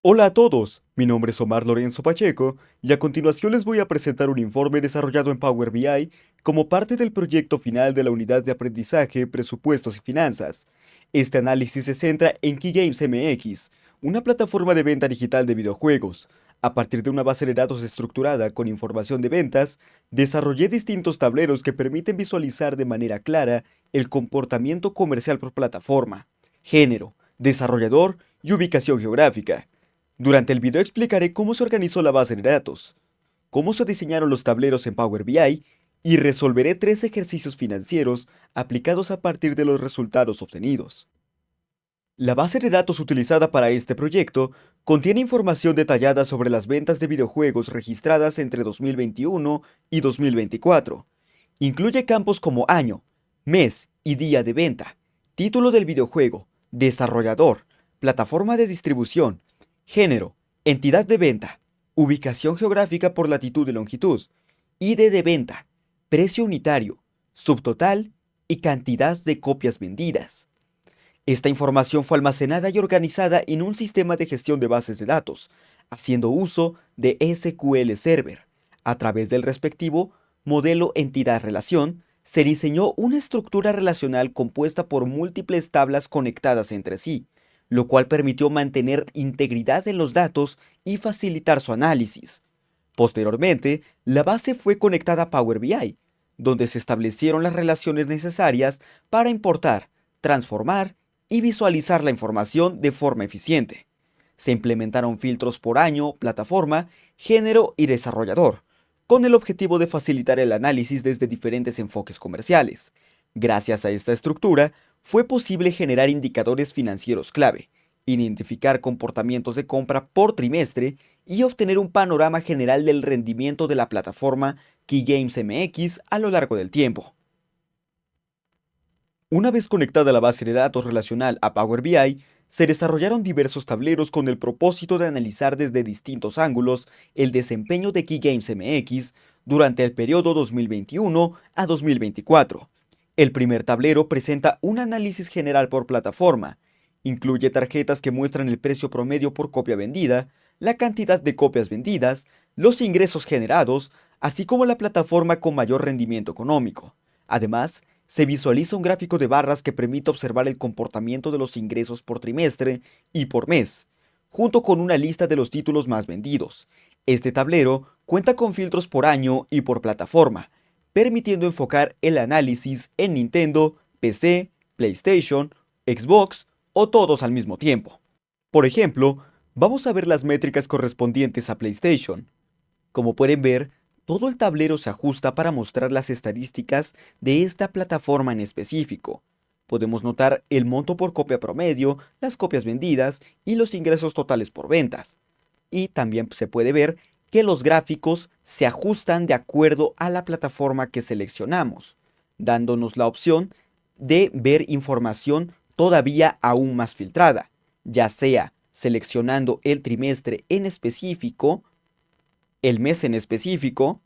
Hola a todos, mi nombre es Omar Lorenzo Pacheco y a continuación les voy a presentar un informe desarrollado en Power BI como parte del proyecto final de la unidad de aprendizaje, presupuestos y finanzas. Este análisis se centra en Keygames MX, una plataforma de venta digital de videojuegos. A partir de una base de datos estructurada con información de ventas, desarrollé distintos tableros que permiten visualizar de manera clara el comportamiento comercial por plataforma, género, desarrollador y ubicación geográfica. Durante el video explicaré cómo se organizó la base de datos, cómo se diseñaron los tableros en Power BI y resolveré tres ejercicios financieros aplicados a partir de los resultados obtenidos. La base de datos utilizada para este proyecto contiene información detallada sobre las ventas de videojuegos registradas entre 2021 y 2024. Incluye campos como año, mes y día de venta, título del videojuego, desarrollador, plataforma de distribución, género, entidad de venta, ubicación geográfica por latitud y longitud, ID de venta, precio unitario, subtotal y cantidad de copias vendidas. Esta información fue almacenada y organizada en un sistema de gestión de bases de datos, haciendo uso de SQL Server. A través del respectivo modelo entidad-relación, se diseñó una estructura relacional compuesta por múltiples tablas conectadas entre sí, lo cual permitió mantener integridad en los datos y facilitar su análisis. Posteriormente, la base fue conectada a Power BI, donde se establecieron las relaciones necesarias para importar, transformar y visualizar la información de forma eficiente. Se implementaron filtros por año, plataforma, género y desarrollador, con el objetivo de facilitar el análisis desde diferentes enfoques comerciales. Gracias a esta estructura, fue posible generar indicadores financieros clave, identificar comportamientos de compra por trimestre y obtener un panorama general del rendimiento de la plataforma Keygames MX a lo largo del tiempo. Una vez conectada la base de datos relacional a Power BI, se desarrollaron diversos tableros con el propósito de analizar desde distintos ángulos el desempeño de Keygames MX durante el periodo 2021 a 2024. El primer tablero presenta un análisis general por plataforma. Incluye tarjetas que muestran el precio promedio por copia vendida, la cantidad de copias vendidas, los ingresos generados, así como la plataforma con mayor rendimiento económico. Además, se visualiza un gráfico de barras que permite observar el comportamiento de los ingresos por trimestre y por mes, junto con una lista de los títulos más vendidos. Este tablero cuenta con filtros por año y por plataforma, permitiendo enfocar el análisis en Nintendo, PC, PlayStation, Xbox o todos al mismo tiempo. Por ejemplo, vamos a ver las métricas correspondientes a PlayStation. Como pueden ver, todo el tablero se ajusta para mostrar las estadísticas de esta plataforma en específico. Podemos notar el monto por copia promedio, las copias vendidas y los ingresos totales por ventas. Y también se puede ver que los gráficos se ajustan de acuerdo a la plataforma que seleccionamos, dándonos la opción de ver información todavía aún más filtrada, ya sea seleccionando el trimestre en específico, el mes en específico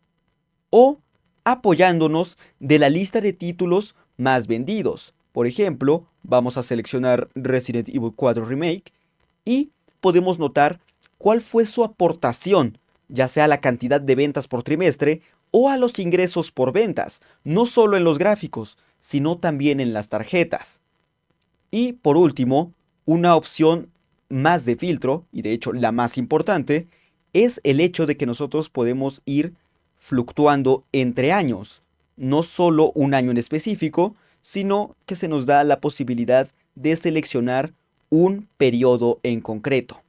o apoyándonos de la lista de títulos más vendidos. Por ejemplo, vamos a seleccionar Resident Evil 4 Remake y podemos notar cuál fue su aportación, ya sea a la cantidad de ventas por trimestre o a los ingresos por ventas, no solo en los gráficos, sino también en las tarjetas. Y por último, una opción más de filtro, y de hecho la más importante, es el hecho de que nosotros podemos ir fluctuando entre años, no solo un año en específico, sino que se nos da la posibilidad de seleccionar un periodo en concreto.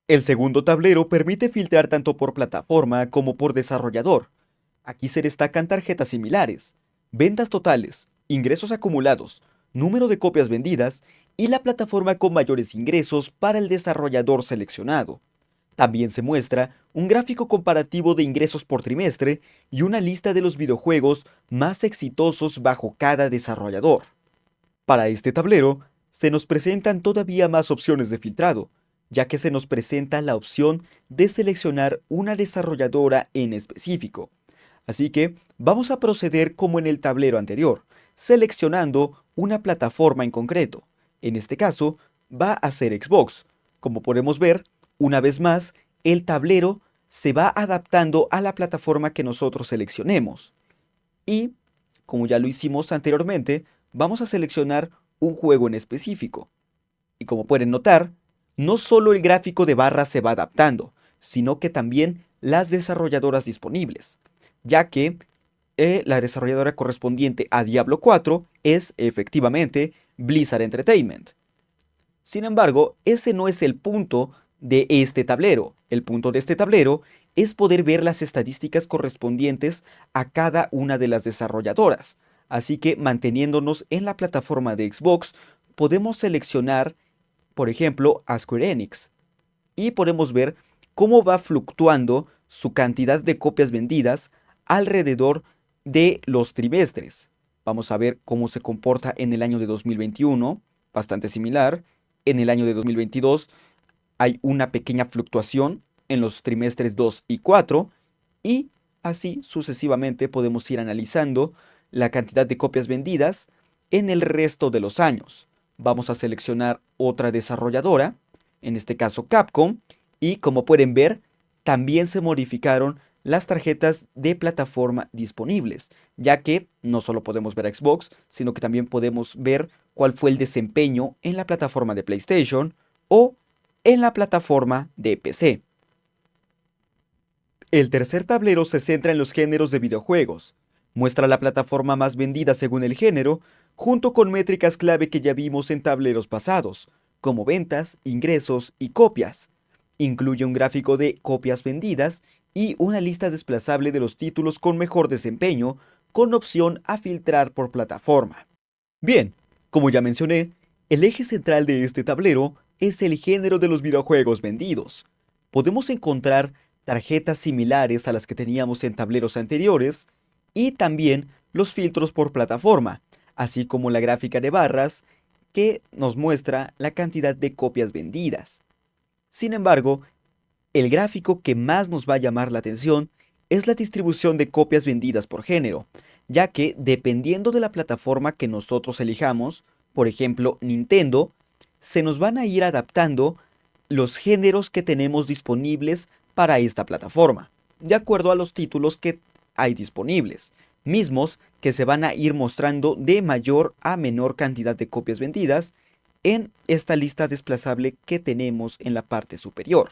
El segundo tablero permite filtrar tanto por plataforma como por desarrollador. Aquí se destacan tarjetas similares, ventas totales, ingresos acumulados, número de copias vendidas y la plataforma con mayores ingresos para el desarrollador seleccionado. También se muestra un gráfico comparativo de ingresos por trimestre y una lista de los videojuegos más exitosos bajo cada desarrollador. Para este tablero, se nos presentan todavía más opciones de filtrado, ya que se nos presenta la opción de seleccionar una desarrolladora en específico. Así que vamos a proceder como en el tablero anterior, seleccionando una plataforma en concreto. En este caso, va a ser Xbox. Como podemos ver, una vez más, el tablero se va adaptando a la plataforma que nosotros seleccionemos. Y, como ya lo hicimos anteriormente, vamos a seleccionar un juego en específico. Y como pueden notar, no solo el gráfico de barras se va adaptando, sino que también las desarrolladoras disponibles, ya que la desarrolladora correspondiente a Diablo 4 es efectivamente Blizzard Entertainment. Sin embargo, ese no es el punto de este tablero. El punto de este tablero es poder ver las estadísticas correspondientes a cada una de las desarrolladoras. Así que manteniéndonos en la plataforma de Xbox, podemos seleccionar, por ejemplo, a Square Enix. Y podemos ver cómo va fluctuando su cantidad de copias vendidas alrededor de los trimestres. Vamos a ver cómo se comporta en el año de 2021, bastante similar. En el año de 2022 hay una pequeña fluctuación en los trimestres 2 y 4 y así sucesivamente podemos ir analizando la cantidad de copias vendidas en el resto de los años. Vamos a seleccionar otra desarrolladora, en este caso Capcom, y como pueden ver, también se modificaron las tarjetas de plataforma disponibles, ya que no solo podemos ver a Xbox, sino que también podemos ver cuál fue el desempeño en la plataforma de PlayStation o en la plataforma de PC. El tercer tablero se centra en los géneros de videojuegos. Muestra la plataforma más vendida según el género, junto con métricas clave que ya vimos en tableros pasados, como ventas, ingresos y copias. Incluye un gráfico de copias vendidas y una lista desplazable de los títulos con mejor desempeño, con opción a filtrar por plataforma. Bien, como ya mencioné, el eje central de este tablero es el género de los videojuegos vendidos. Podemos encontrar tarjetas similares a las que teníamos en tableros anteriores y también los filtros por plataforma, así como la gráfica de barras que nos muestra la cantidad de copias vendidas. Sin embargo, el gráfico que más nos va a llamar la atención es la distribución de copias vendidas por género, ya que dependiendo de la plataforma que nosotros elijamos, por ejemplo Nintendo, se nos van a ir adaptando los géneros que tenemos disponibles para esta plataforma, de acuerdo a los títulos que hay disponibles, mismos que se van a ir mostrando de mayor a menor cantidad de copias vendidas en esta lista desplazable que tenemos en la parte superior.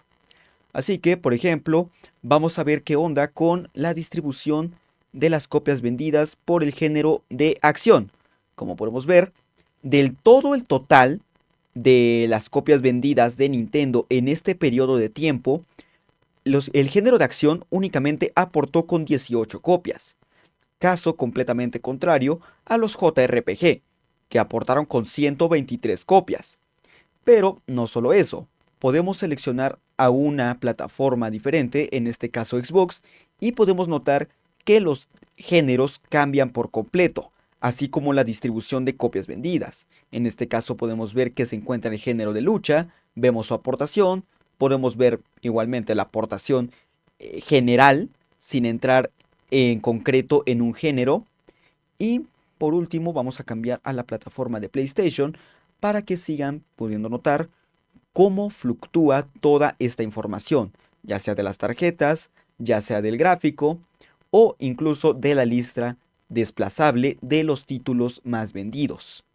Así que, por ejemplo, vamos a ver qué onda con la distribución de las copias vendidas por el género de acción. Como podemos ver, del todo el total de las copias vendidas de Nintendo en este periodo de tiempo, el género de acción únicamente aportó con 18 copias, caso completamente contrario a los JRPG, que aportaron con 123 copias. Pero no solo eso, podemos seleccionar a una plataforma diferente, en este caso Xbox, y podemos notar que los géneros cambian por completo, así como la distribución de copias vendidas. En este caso podemos ver que se encuentra el género de lucha, vemos su aportación, podemos ver igualmente la aportación general, sin entrar en concreto en un género. Y por último vamos a cambiar a la plataforma de PlayStation para que sigan pudiendo notar cómo fluctúa toda esta información, ya sea de las tarjetas, ya sea del gráfico o incluso de la lista desplazable de los títulos más vendidos.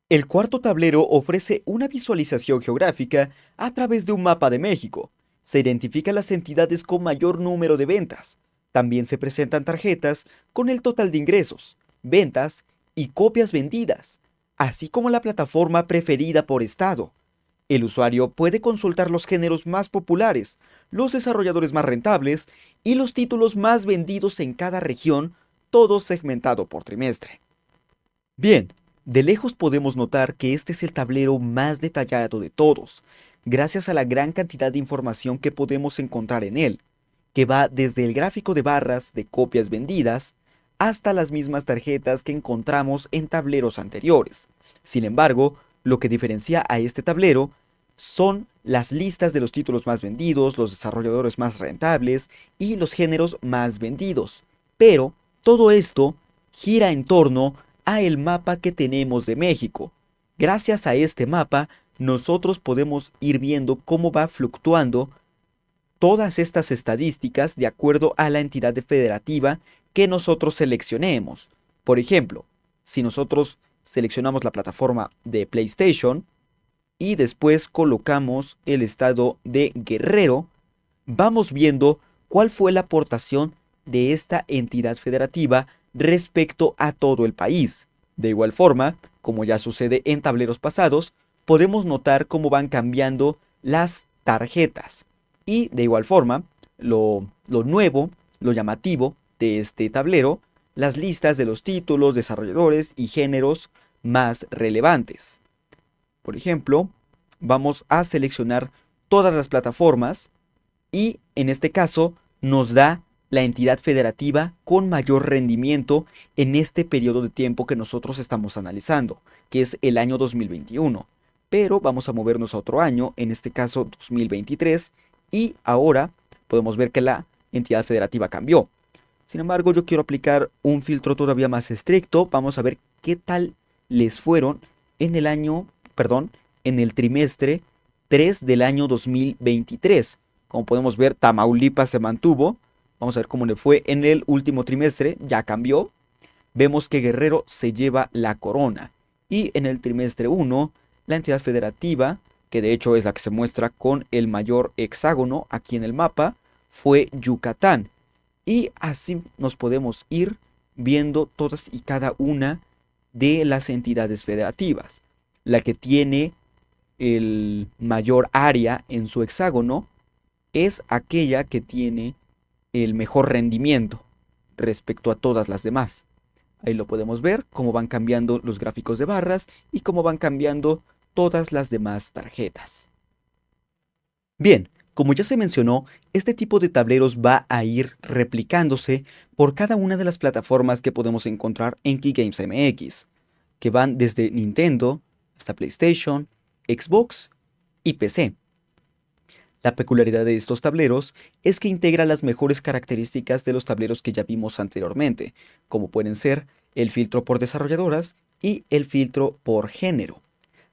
El cuarto tablero ofrece una visualización geográfica a través de un mapa de México. Se identifican las entidades con mayor número de ventas. También se presentan tarjetas con el total de ingresos, ventas y copias vendidas, así como la plataforma preferida por estado. El usuario puede consultar los géneros más populares, los desarrolladores más rentables y los títulos más vendidos en cada región, todo segmentado por trimestre. Bien, de lejos podemos notar que este es el tablero más detallado de todos, gracias a la gran cantidad de información que podemos encontrar en él, que va desde el gráfico de barras de copias vendidas hasta las mismas tarjetas que encontramos en tableros anteriores. Sin embargo, lo que diferencia a este tablero son las listas de los títulos más vendidos, los desarrolladores más rentables y los géneros más vendidos. Pero todo esto gira en torno a el mapa que tenemos de México. Gracias a este mapa nosotros podemos ir viendo cómo va fluctuando todas estas estadísticas de acuerdo a la entidad federativa que nosotros seleccionemos. Por ejemplo, si nosotros seleccionamos la plataforma de PlayStation y después colocamos el estado de Guerrero, vamos viendo cuál fue la aportación de esta entidad federativa respecto a todo el país. De igual forma, como ya sucede en tableros pasados, podemos notar cómo van cambiando las tarjetas. Y de igual forma, lo nuevo, lo llamativo de este tablero, las listas de los títulos, desarrolladores y géneros más relevantes. Por ejemplo, vamos a seleccionar todas las plataformas y en este caso nos da la entidad federativa con mayor rendimiento en este periodo de tiempo que nosotros estamos analizando, que es el año 2021. Pero vamos a movernos a otro año, en este caso 2023, y ahora podemos ver que la entidad federativa cambió. Sin embargo, yo quiero aplicar un filtro todavía más estricto. Vamos a ver qué tal les fueron en el año, perdón, en el trimestre 3 del año 2023. Como podemos ver, Tamaulipas se mantuvo. Vamos a ver cómo le fue en el último trimestre. Ya cambió. Vemos que Guerrero se lleva la corona. Y en el trimestre 1, la entidad federativa, que de hecho es la que se muestra con el mayor hexágono aquí en el mapa, fue Yucatán. Y así nos podemos ir viendo todas y cada una de las entidades federativas. La que tiene el mayor área en su hexágono es aquella que tiene el mejor rendimiento respecto a todas las demás. Ahí lo podemos ver, cómo van cambiando los gráficos de barras y cómo van cambiando todas las demás tarjetas. Bien, como ya se mencionó, este tipo de tableros va a ir replicándose por cada una de las plataformas que podemos encontrar en Keygames MX, que van desde Nintendo hasta PlayStation, Xbox y PC. La peculiaridad de estos tableros es que integra las mejores características de los tableros que ya vimos anteriormente, como pueden ser el filtro por desarrolladoras y el filtro por género.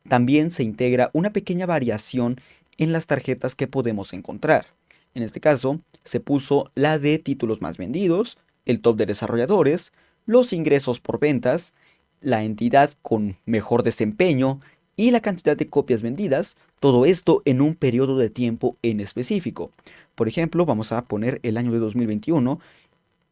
También se integra una pequeña variación en las tarjetas que podemos encontrar. En este caso, se puso la de títulos más vendidos, el top de desarrolladores, los ingresos por ventas, la entidad con mejor desempeño y la cantidad de copias vendidas, todo esto en un periodo de tiempo en específico. Por ejemplo, vamos a poner el año de 2021,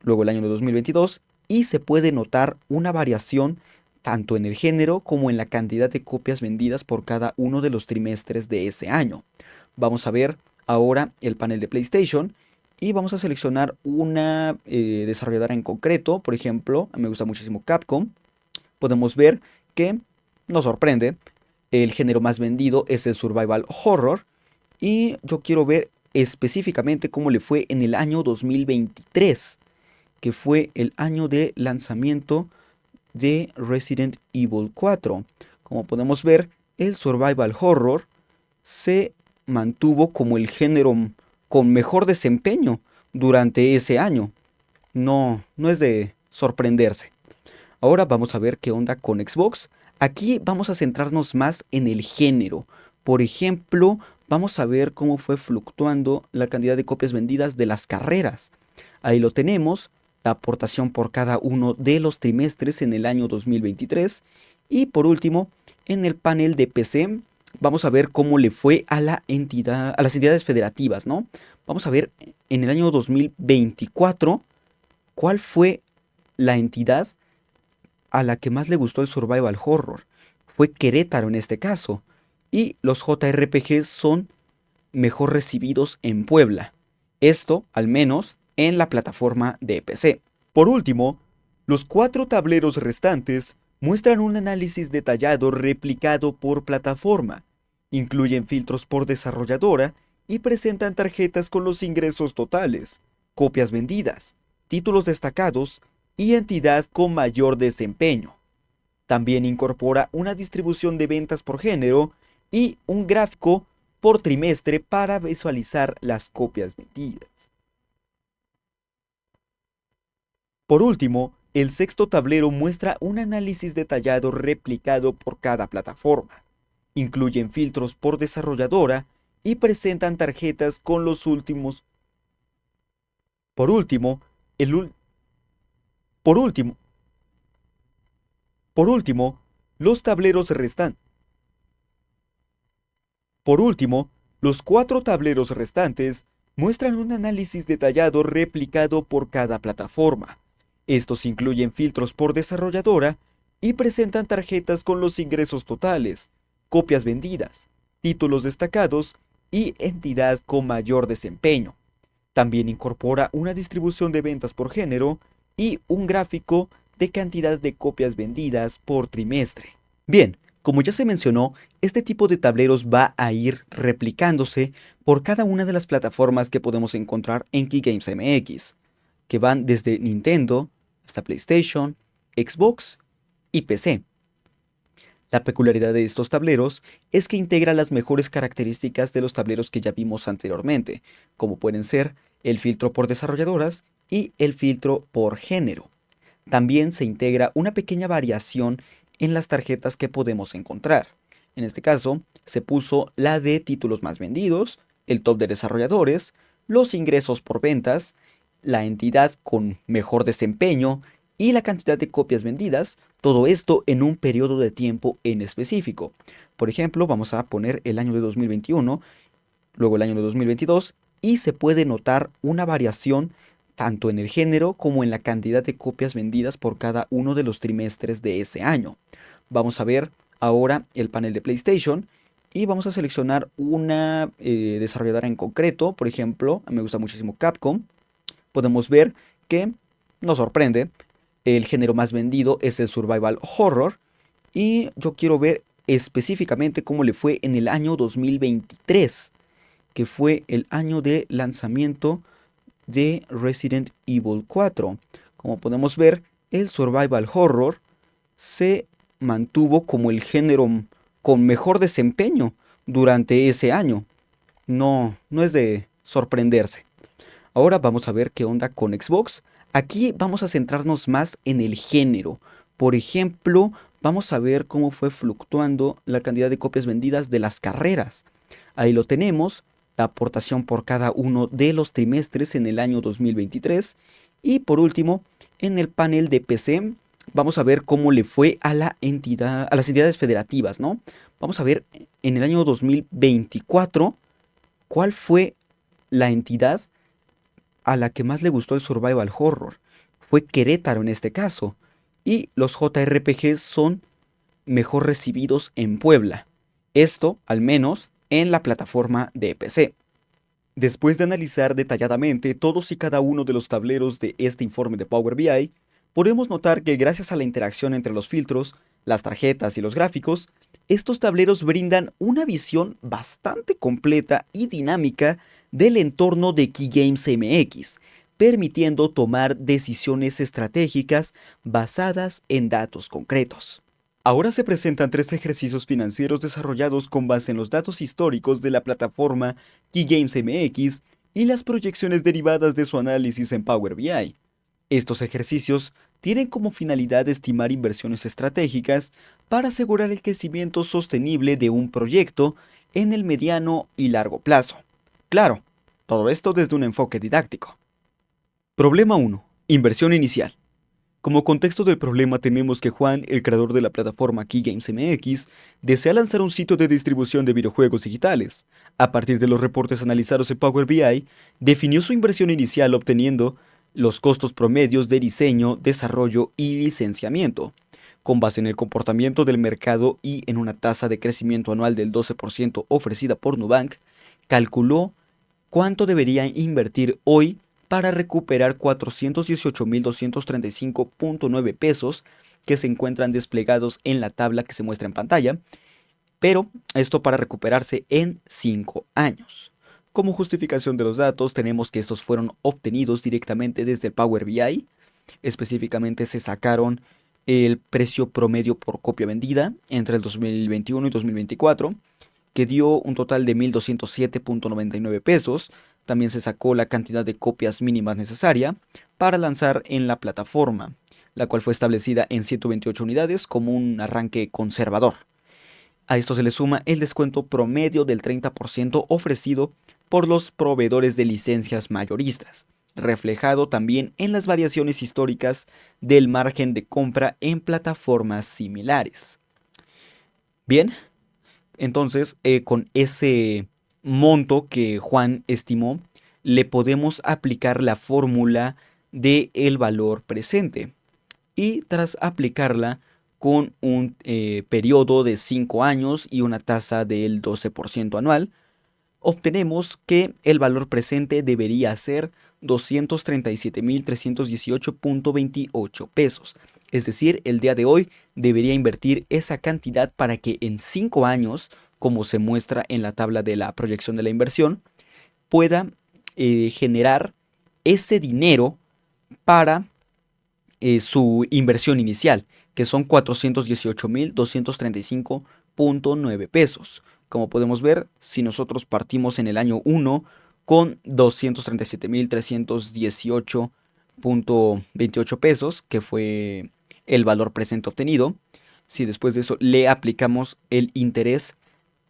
luego el año de 2022, y se puede notar una variación tanto en el género como en la cantidad de copias vendidas por cada uno de los trimestres de ese año. Vamos a ver ahora el panel de PlayStation y vamos a seleccionar una desarrolladora en concreto. Por ejemplo, me gusta muchísimo Capcom. Podemos ver que nos sorprende. El género más vendido es el Survival Horror y yo quiero ver específicamente cómo le fue en el año 2023, que fue el año de lanzamiento de Resident Evil 4. Como podemos ver, el Survival Horror se mantuvo como el género con mejor desempeño durante ese año. No es de sorprenderse. Ahora vamos a ver qué onda con Xbox. Aquí vamos a centrarnos más en el género. Por ejemplo, vamos a ver cómo fue fluctuando la cantidad de copias vendidas de las carreras. Ahí lo tenemos, la aportación por cada uno de los trimestres en el año 2023. Y por último, en el panel de PC, vamos a ver cómo le fue a las entidades federativas, ¿no? Vamos a ver en el año 2024 cuál fue la entidad a la que más le gustó el Survival Horror. Fue Querétaro en este caso. Y los JRPGs son mejor recibidos en Puebla. Esto, al menos, en la plataforma de PC. Por último, los 4 tableros restantes muestran un análisis detallado replicado por plataforma. Incluyen filtros por desarrolladora y presentan tarjetas con los ingresos totales, copias vendidas, títulos destacados y entidad con mayor desempeño. También incorpora una distribución de ventas por género y un gráfico por trimestre para visualizar las copias vendidas. Por último, el sexto tablero muestra un análisis detallado replicado por cada plataforma. incluyen filtros por desarrolladora y presentan tarjetas con los últimos. Por último, el ul- por último, por último, los tableros restan. Por último, los 4 tableros restantes muestran un análisis detallado replicado por cada plataforma. Estos incluyen filtros por desarrolladora y presentan tarjetas con los ingresos totales, copias vendidas, títulos destacados y entidad con mayor desempeño. También incorpora una distribución de ventas por género y un gráfico de cantidad de copias vendidas por trimestre. Bien, como ya se mencionó, este tipo de tableros va a ir replicándose por cada una de las plataformas que podemos encontrar en Keygames MX, que van desde Nintendo hasta PlayStation, Xbox y PC. La peculiaridad de estos tableros es que integra las mejores características de los tableros que ya vimos anteriormente, como pueden ser el filtro por desarrolladoras y el filtro por género. También se integra una pequeña variación en las tarjetas que podemos encontrar. En este caso, se puso la de títulos más vendidos, el top de desarrolladores, los ingresos por ventas, la entidad con mejor desempeño y la cantidad de copias vendidas, todo esto en un periodo de tiempo en específico. Por ejemplo, vamos a poner el año de 2021, luego el año de 2022, y se puede notar una variación tanto en el género como en la cantidad de copias vendidas por cada uno de los trimestres de ese año. Vamos a ver ahora el panel de PlayStation y vamos a seleccionar una desarrolladora en concreto. Por ejemplo, me gusta muchísimo Capcom. Podemos ver que nos sorprende. El género más vendido es el Survival Horror y yo quiero ver específicamente cómo le fue en el año 2023, que fue el año de lanzamiento de Resident Evil 4. Como podemos ver, el Survival Horror se mantuvo como el género con mejor desempeño durante ese año. No es de sorprenderse. Ahora vamos a ver qué onda con Xbox. Aquí vamos a centrarnos más en el género. Por ejemplo, vamos a ver cómo fue fluctuando la cantidad de copias vendidas de las carreras. Ahí lo tenemos, la aportación por cada uno de los trimestres en el año 2023. Y por último, en el panel de PC, vamos a ver cómo le fue a la entidad, a las entidades federativas, ¿no? Vamos a ver en el año 2024 cuál fue la entidad a la que más le gustó el Survival Horror. Fue Querétaro en este caso. Y los JRPGs son mejor recibidos en Puebla. Esto, al menos, en la plataforma de PC. Después de analizar detalladamente todos y cada uno de los tableros de este informe de Power BI, podemos notar que gracias a la interacción entre los filtros, las tarjetas y los gráficos, estos tableros brindan una visión bastante completa y dinámica del entorno de Keygames MX, permitiendo tomar decisiones estratégicas basadas en datos concretos. Ahora se presentan 3 ejercicios financieros desarrollados con base en los datos históricos de la plataforma Keygames MX y las proyecciones derivadas de su análisis en Power BI. Estos ejercicios tienen como finalidad estimar inversiones estratégicas para asegurar el crecimiento sostenible de un proyecto en el mediano y largo plazo. Claro, todo esto desde un enfoque didáctico. Problema 1. Inversión inicial. Como contexto del problema tenemos que Juan, el creador de la plataforma Keygames MX, desea lanzar un sitio de distribución de videojuegos digitales. A partir de los reportes analizados en Power BI, definió su inversión inicial obteniendo los costos promedios de diseño, desarrollo y licenciamiento. Con base en el comportamiento del mercado y en una tasa de crecimiento anual del 12% ofrecida por Nubank, calculó cuánto debería invertir hoy para recuperar 418.235.9 pesos que se encuentran desplegados en la tabla que se muestra en pantalla, pero esto para recuperarse en 5 años. Como justificación de los datos tenemos que estos fueron obtenidos directamente desde el Power BI, específicamente se sacaron el precio promedio por copia vendida entre el 2021 y 2024, que dio un total de 1.207.99 pesos. También se sacó la cantidad de copias mínimas necesaria para lanzar en la plataforma, la cual fue establecida en 128 unidades como un arranque conservador. A esto se le suma el descuento promedio del 30% ofrecido por los proveedores de licencias mayoristas, reflejado también en las variaciones históricas del margen de compra en plataformas similares. Bien, entonces con ese monto que Juan estimó, le podemos aplicar la fórmula del valor presente. Y tras aplicarla con un periodo de 5 años y una tasa del 12% anual, obtenemos que el valor presente debería ser 237.318.28 pesos. Es decir, el día de hoy debería invertir esa cantidad para que en 5 años, como se muestra en la tabla de la proyección de la inversión, pueda generar ese dinero para su inversión inicial, que son 418.235.9 pesos. Como podemos ver, si nosotros partimos en el año 1 con 237.318.28 pesos, que fue el valor presente obtenido, si después de eso le aplicamos el interés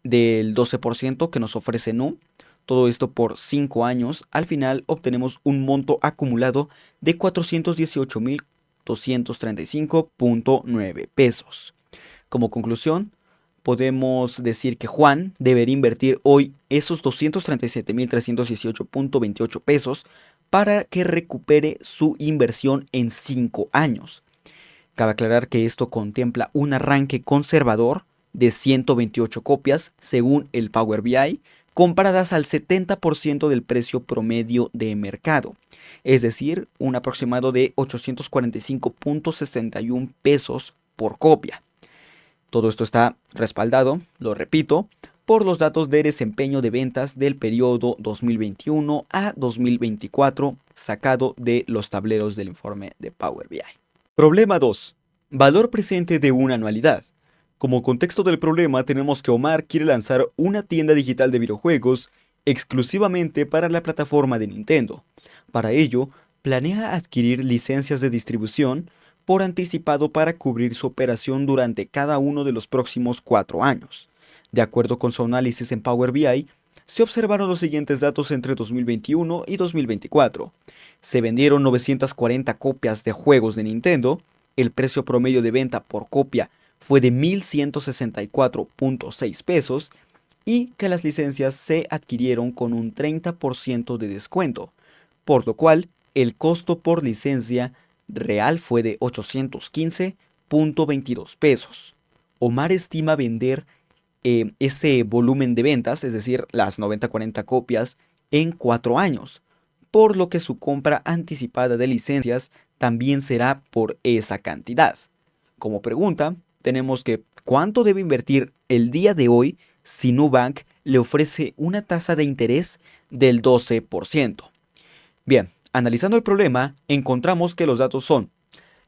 del 12% que nos ofrece Nu, todo esto por 5 años, al final obtenemos un monto acumulado de 418.235.9 pesos. Como conclusión, podemos decir que Juan debería invertir hoy esos 237.318.28 pesos para que recupere su inversión en 5 años. Cabe aclarar que esto contempla un arranque conservador de 128 copias según el Power BI, comparadas al 70% del precio promedio de mercado, es decir, un aproximado de 845.61 pesos por copia. Todo esto está respaldado, lo repito, por los datos de desempeño de ventas del periodo 2021 a 2024 sacado de los tableros del informe de Power BI. Problema 2. Valor presente de una anualidad. Como contexto del problema tenemos que Omar quiere lanzar una tienda digital de videojuegos exclusivamente para la plataforma de Nintendo. Para ello, planea adquirir licencias de distribución por anticipado para cubrir su operación durante cada uno de los próximos 4 años. De acuerdo con su análisis en Power BI, se observaron los siguientes datos entre 2021 y 2024. Se vendieron 940 copias de juegos de Nintendo, el precio promedio de venta por copia fue de 1.164.6 pesos y que las licencias se adquirieron con un 30% de descuento, por lo cual el costo por licencia real fue de 815.22 pesos. Omar estima vender ese volumen de ventas, es decir, las 90-40 copias, en 4 años, por lo que su compra anticipada de licencias también será por esa cantidad. Como pregunta, tenemos que ¿cuánto debe invertir el día de hoy si Nubank le ofrece una tasa de interés del 12%? Bien, analizando el problema, encontramos que los datos son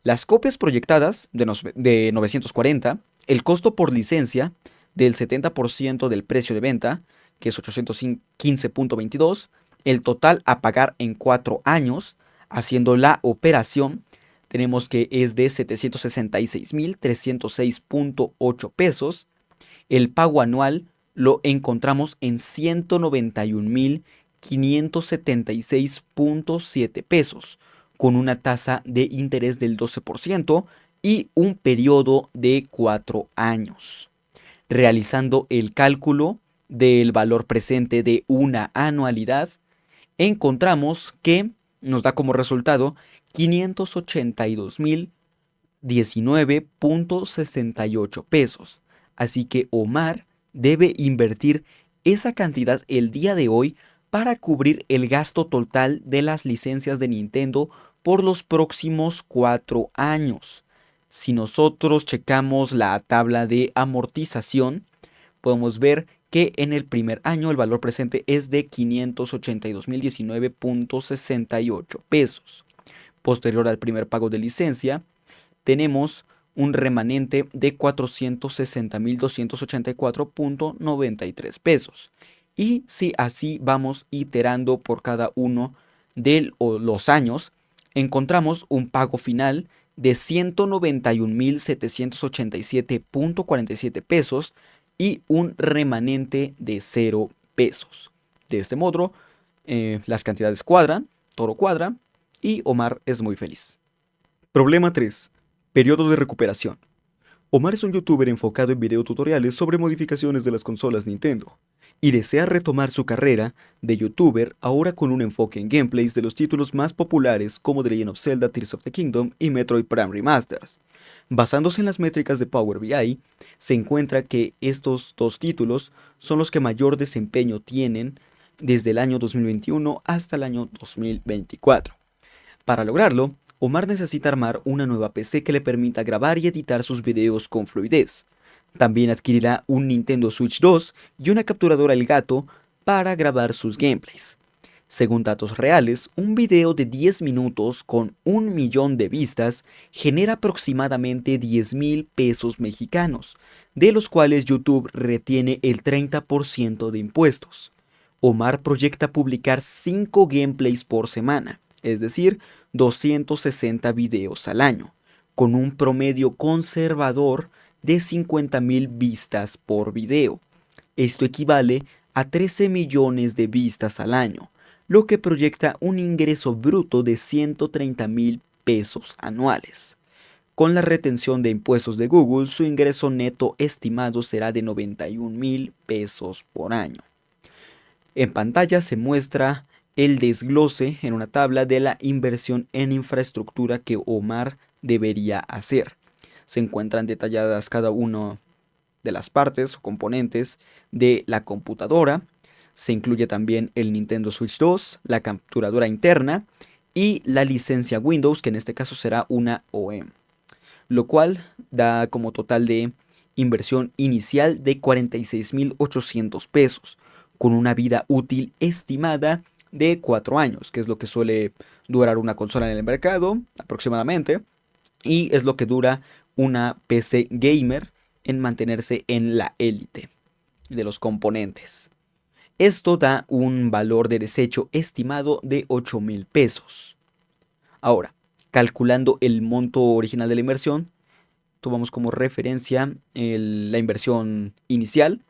las copias proyectadas de 940, el costo por licencia del 70% del precio de venta, que es 815.22, el total a pagar en 4 años, haciendo la operación, tenemos que es de 766.306.8 pesos. El pago anual lo encontramos en 191.576.7 pesos, con una tasa de interés del 12% y un periodo de 4 años. Realizando el cálculo del valor presente de una anualidad, encontramos que nos da como resultado 582.019.68 pesos. Así que Omar debe invertir esa cantidad el día de hoy para cubrir el gasto total de las licencias de Nintendo por los próximos 4 años. Si nosotros checamos la tabla de amortización, podemos ver que en el primer año el valor presente es de 582.019.68 pesos. Posterior al primer pago de licencia, tenemos un remanente de 460.284.93 pesos. Y si así vamos iterando por cada uno de los años, encontramos un pago final de 191.787.47 pesos y un remanente de 0 pesos. De este modo, las cantidades cuadran, todo cuadra y Omar es muy feliz. Problema 3. Periodo de recuperación. Omar es un youtuber enfocado en videotutoriales sobre modificaciones de las consolas Nintendo, y desea retomar su carrera de youtuber ahora con un enfoque en gameplays de los títulos más populares como The Legend of Zelda Tears of the Kingdom y Metroid Prime Remasters. Basándose en las métricas de Power BI, se encuentra que estos dos títulos son los que mayor desempeño tienen desde el año 2021 hasta el año 2024. Para lograrlo, Omar necesita armar una nueva PC que le permita grabar y editar sus videos con fluidez. También adquirirá un Nintendo Switch 2 y una capturadora Elgato para grabar sus gameplays. Según datos reales, un video de 10 minutos con 1 millón de vistas genera aproximadamente 10,000 pesos mexicanos, de los cuales YouTube retiene el 30% de impuestos. Omar proyecta publicar 5 gameplays por semana, es decir, 260 videos al año, con un promedio conservador de 50,000 vistas por video. Esto equivale a 13 millones de vistas al año, lo que proyecta un ingreso bruto de 130,000 pesos anuales. Con la retención de impuestos de Google, su ingreso neto estimado será de 91,000 pesos por año. En pantalla se muestra el desglose en una tabla de la inversión en infraestructura que Omar debería hacer. Se encuentran detalladas cada una de las partes o componentes de la computadora. Se incluye también el Nintendo Switch 2, la capturadora interna y la licencia Windows, que en este caso será una OEM, lo cual da como total de inversión inicial de 46,800 pesos, con una vida útil estimada de 4 años, que es lo que suele durar una consola en el mercado aproximadamente, y es lo que dura una PC gamer en mantenerse en la élite de los componentes. Esto da un valor de desecho estimado de 8,000 pesos. Ahora, calculando el monto original de la inversión, tomamos como referencia la inversión inicial,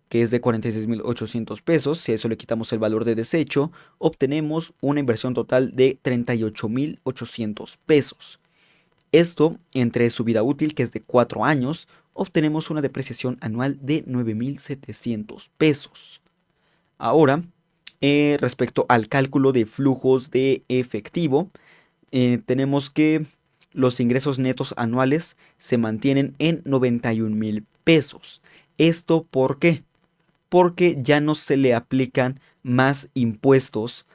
que es de 46,800 pesos. Si a eso le quitamos el valor de desecho, obtenemos una inversión total de 38,800 pesos. Esto, entre su vida útil, que es de 4 años, obtenemos una depreciación anual de 9,700 pesos. Ahora, respecto al cálculo de flujos de efectivo, tenemos que los ingresos netos anuales se mantienen en 91,000 pesos. ¿Esto por qué? Porque ya no se le aplican más impuestos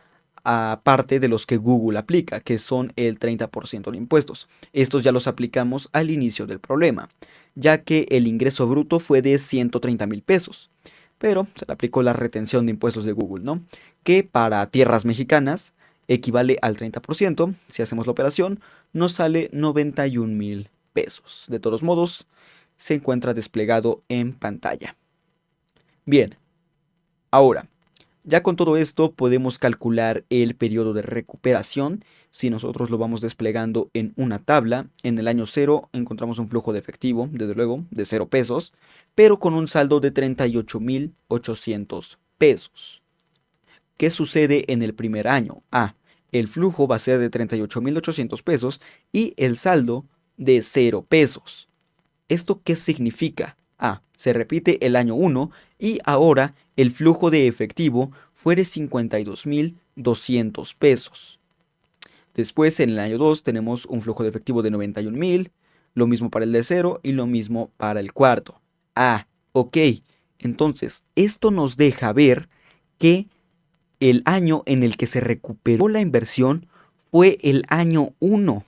aparte de los que Google aplica, que son el 30% de impuestos. Estos ya los aplicamos al inicio del problema, ya que el ingreso bruto fue de 130,000 pesos, pero se le aplicó la retención de impuestos de Google, ¿no? Que para tierras mexicanas equivale al 30%. Si hacemos la operación, nos sale 91,000 pesos. De todos modos, se encuentra desplegado en pantalla. Bien, ahora, ya con todo esto podemos calcular el periodo de recuperación. Si nosotros lo vamos desplegando en una tabla, en el año 0 encontramos un flujo de efectivo, desde luego, de 0 pesos, pero con un saldo de 38,800 pesos. ¿Qué sucede en el primer año? El flujo va a ser de 38,800 pesos y el saldo de 0 pesos. ¿Esto qué significa? Se repite el año 1 y ahora el flujo de efectivo fue de 52,200 pesos. Después en el año 2 tenemos un flujo de efectivo de 91,000, lo mismo para el de 0 y lo mismo para el cuarto. Ok, entonces esto nos deja ver que el año en el que se recuperó la inversión fue el año 1.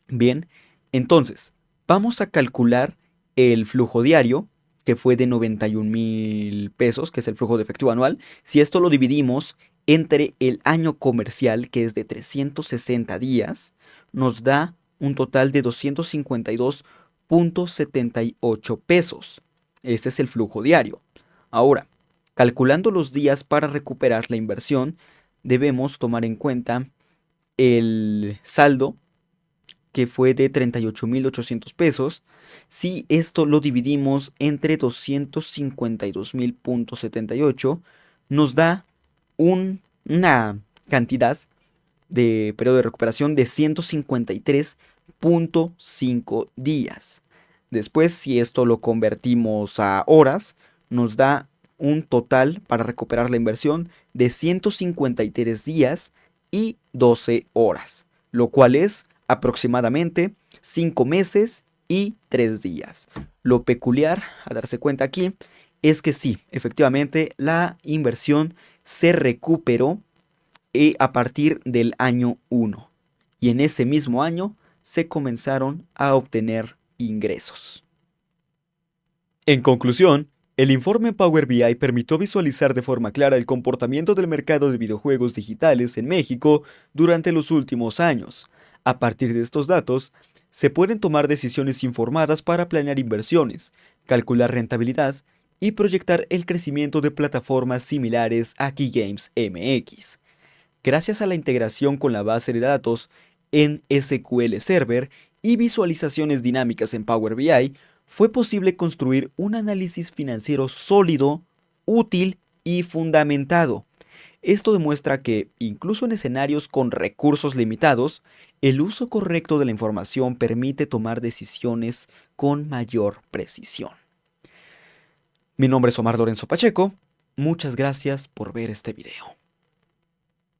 Bien, entonces vamos a calcular el flujo diario, que fue de 91,000 pesos, que es el flujo de efectivo anual. Si esto lo dividimos entre el año comercial, que es de 360 días, nos da un total de 252,78 pesos. Este es el flujo diario. Ahora, calculando los días para recuperar la inversión, debemos tomar en cuenta el saldo que fue de 38.800 pesos. Si esto lo dividimos entre 252.000.78, nos da una cantidad de periodo de recuperación de 153.5 días. Después, si esto lo convertimos a horas, nos da un total para recuperar la inversión de 153 días y 12 horas, lo cual es aproximadamente 5 meses y 3 días. Lo peculiar a darse cuenta aquí es que sí, efectivamente la inversión se recuperó a partir del año 1 y en ese mismo año se comenzaron a obtener ingresos. En conclusión, el informe Power BI permitió visualizar de forma clara el comportamiento del mercado de videojuegos digitales en México durante los últimos años. A partir de estos datos, se pueden tomar decisiones informadas para planear inversiones, calcular rentabilidad y proyectar el crecimiento de plataformas similares a Keygames MX. Gracias a la integración con la base de datos en SQL Server y visualizaciones dinámicas en Power BI, fue posible construir un análisis financiero sólido, útil y fundamentado. Esto demuestra que, incluso en escenarios con recursos limitados, el uso correcto de la información permite tomar decisiones con mayor precisión. Mi nombre es Omar Lorenzo Pacheco. Muchas gracias por ver este video.